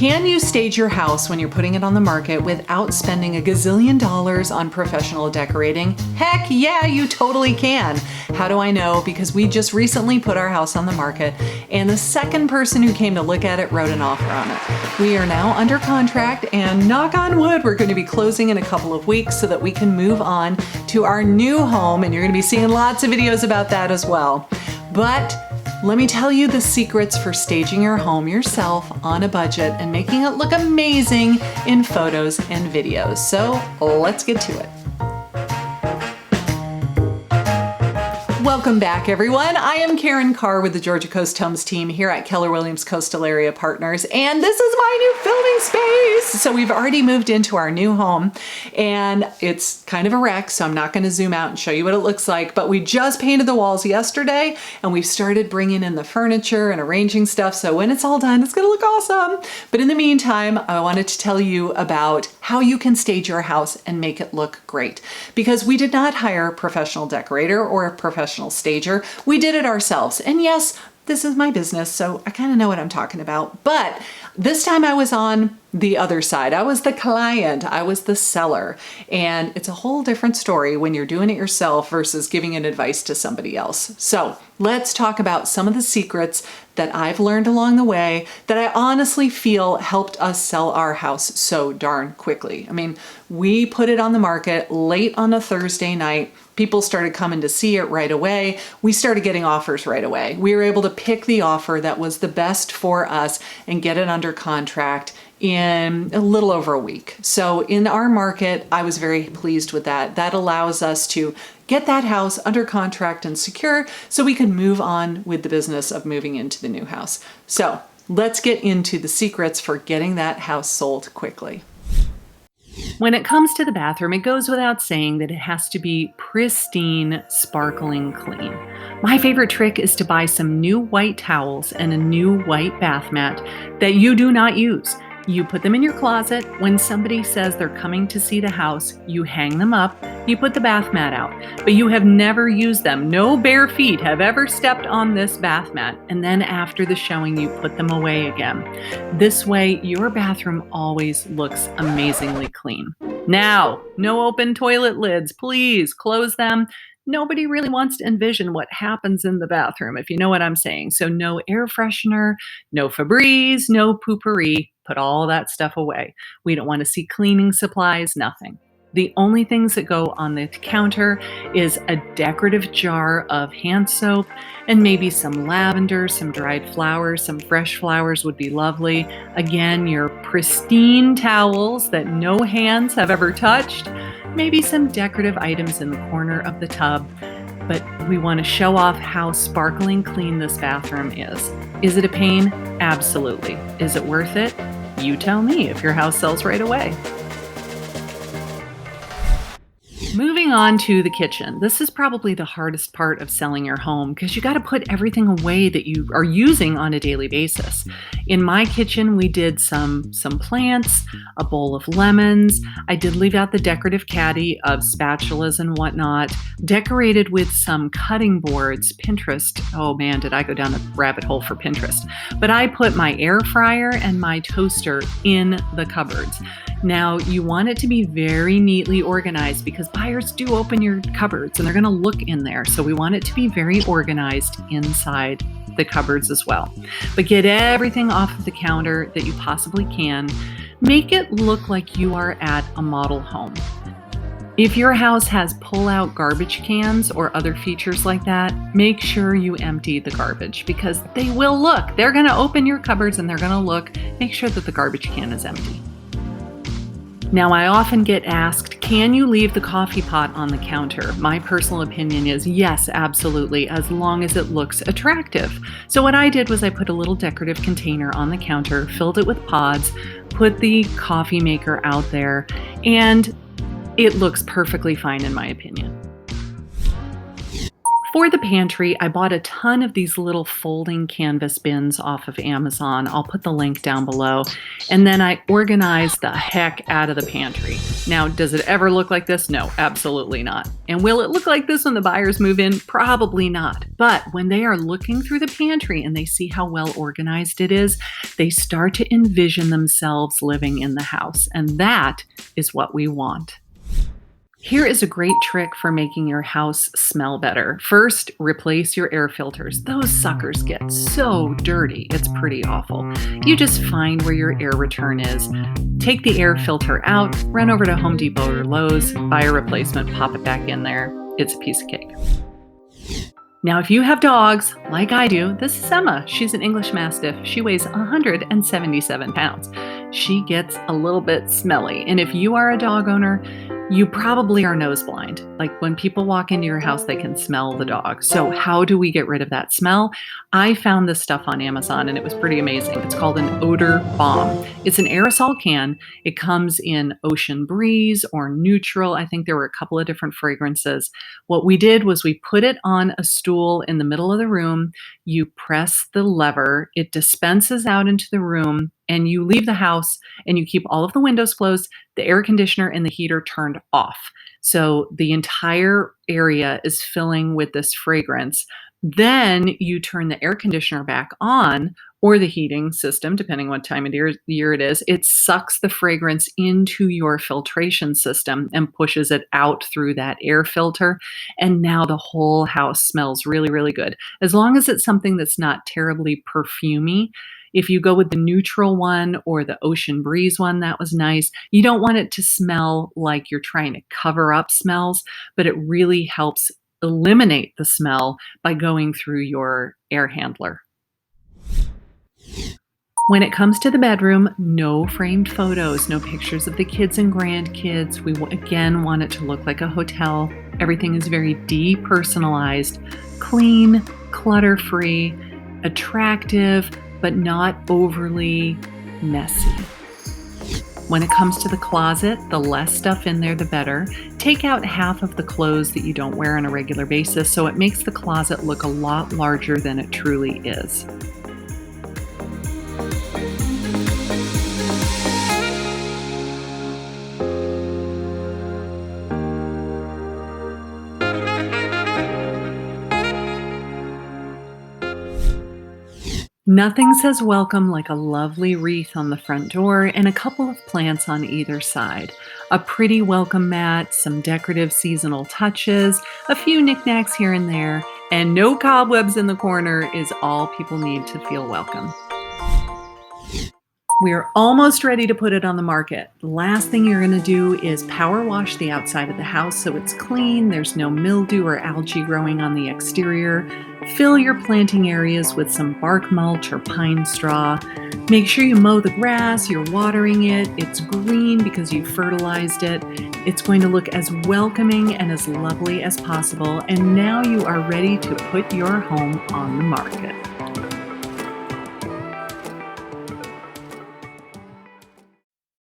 Can you stage your house when you're putting it on the market without spending a gazillion dollars on professional decorating? Heck yeah, you totally can. How do I know? Because we just recently put our house on the market and the second person who came to look at it wrote an offer on it. We are now under contract and knock on wood, we're going to be closing in a couple of weeks so that we can move on to our new home, and you're going to be seeing lots of videos about that as well. But let me tell you the secrets for staging your home yourself on a budget and making it look amazing in photos and videos. So let's get to it. Welcome back, everyone. I am Karen Carr with the Georgia Coast Homes team here at Keller Williams Coastal Area Partners, and this is my new filming space. So we've already moved into our new home, and it's kind of a wreck, so I'm not going to zoom out and show you what it looks like, but we just painted the walls yesterday, and we've started bringing in the furniture and arranging stuff, so when it's all done, it's going to look awesome. But in the meantime, I wanted to tell you about how you can stage your house and make it look great, because we did not hire a professional decorator or a professional stager. We did it ourselves. And yes, this is my business, so I kind of know what I'm talking about. But this time I was on the other side. I was the client, I was the seller. And it's a whole different story when you're doing it yourself versus giving an advice to somebody else. So let's talk about some of the secrets that I've learned along the way that I honestly feel helped us sell our house so darn quickly. I mean, we put it on the market late on a Thursday night. People started coming to see it right away. We started getting offers right away. We were able to pick the offer that was the best for us and get it under contract in a little over a week. So in our market, I was very pleased with that. That allows us to get that house under contract and secure so we can move on with the business of moving into the new house. So let's get into the secrets for getting that house sold quickly. When it comes to the bathroom, it goes without saying that it has to be pristine, sparkling clean. My favorite trick is to buy some new white towels and a new white bath mat that you do not use. You put them in your closet. When somebody says they're coming to see the house, you hang them up, you put the bath mat out, but you have never used them. No bare feet have ever stepped on this bath mat. And then after the showing, you put them away again. This way, your bathroom always looks amazingly clean. Now, no open toilet lids. Please close them. Nobody really wants to envision what happens in the bathroom, if you know what I'm saying. So no air freshener, no Febreze, no poopery. Put all that stuff away. We don't want to see cleaning supplies, nothing. The only things that go on the counter is a decorative jar of hand soap and maybe some lavender, some dried flowers, some fresh flowers would be lovely. Again, your pristine towels that no hands have ever touched. Maybe some decorative items in the corner of the tub. But we want to show off how sparkling clean this bathroom is. Is it a pain? Absolutely. Is it worth it? You tell me if your house sells right away. Moving on to the kitchen. This is probably the hardest part of selling your home because you got to put everything away that you are using on a daily basis. In my kitchen, we did some plants, a bowl of lemons. I did leave out the decorative caddy of spatulas and whatnot, decorated with some cutting boards, Pinterest. Oh man, did I go down the rabbit hole for Pinterest. But I put my air fryer and my toaster in the cupboards. Now, you want it to be very neatly organized because buyers do open your cupboards and they're going to look in there. So we want it to be very organized inside the cupboards as well. But get everything off of the counter that you possibly can. Make it look like you are at a model home. If your house has pull-out garbage cans or other features like that, make sure you empty the garbage because they will look. They're going to open your cupboards and they're going to look. Make sure that the garbage can is empty. Now, I often get asked, can you leave the coffee pot on the counter? My personal opinion is yes, absolutely, as long as it looks attractive. So what I did was I put a little decorative container on the counter, filled it with pods, put the coffee maker out there, and it looks perfectly fine in my opinion. For the pantry, I bought a ton of these little folding canvas bins off of Amazon. I'll put the link down below. And then I organized the heck out of the pantry. Now, does it ever look like this? No, absolutely not. And will it look like this when the buyers move in? Probably not. But when they are looking through the pantry and they see how well organized it is, they start to envision themselves living in the house. And that is what we want. Here is a great trick for making your house smell better. First, replace your air filters. Those suckers get so dirty, it's pretty awful. You just find where your air return is, take the air filter out, run over to Home Depot or Lowe's, buy a replacement, pop it back in there. It's a piece of cake. Now, if you have dogs, like I do, this is Emma. She's an English Mastiff. She weighs 177 pounds. She gets a little bit smelly. And if you are a dog owner, you probably are nose blind. Like when people walk into your house, they can smell the dog. So how do we get rid of that smell? I found this stuff on Amazon and it was pretty amazing. It's called an odor bomb. It's an aerosol can. It comes in Ocean Breeze or Neutral. I think there were a couple of different fragrances. What we did was we put it on a stool in the middle of the room. You press the lever, it dispenses out into the room, and you leave the house and you keep all of the windows closed, the air conditioner and the heater turned off. So the entire area is filling with this fragrance. Then you turn the air conditioner back on, or the heating system, depending what time of year it is. It sucks the fragrance into your filtration system and pushes it out through that air filter. And now the whole house smells really, really good. As long as it's something that's not terribly perfumey. If you go with the Neutral one or the Ocean Breeze one, that was nice. You don't want it to smell like you're trying to cover up smells, but it really helps eliminate the smell by going through your air handler. When it comes to the bedroom, no framed photos, no pictures of the kids and grandkids. We again want it to look like a hotel. Everything is very depersonalized, clean, clutter-free, attractive, but not overly messy. When it comes to the closet, the less stuff in there, the better. Take out half of the clothes that you don't wear on a regular basis so it makes the closet look a lot larger than it truly is. Nothing says welcome like a lovely wreath on the front door and a couple of plants on either side. A pretty welcome mat, some decorative seasonal touches, a few knickknacks here and there, and no cobwebs in the corner is all people need to feel welcome. We are almost ready to put it on the market. The last thing you're going to do is power wash the outside of the house so it's clean, there's no mildew or algae growing on the exterior. Fill your planting areas with some bark mulch or pine straw. Make sure you mow the grass, you're watering it, it's green because you fertilized it. It's going to look as welcoming and as lovely as possible, and now you are ready to put your home on the market.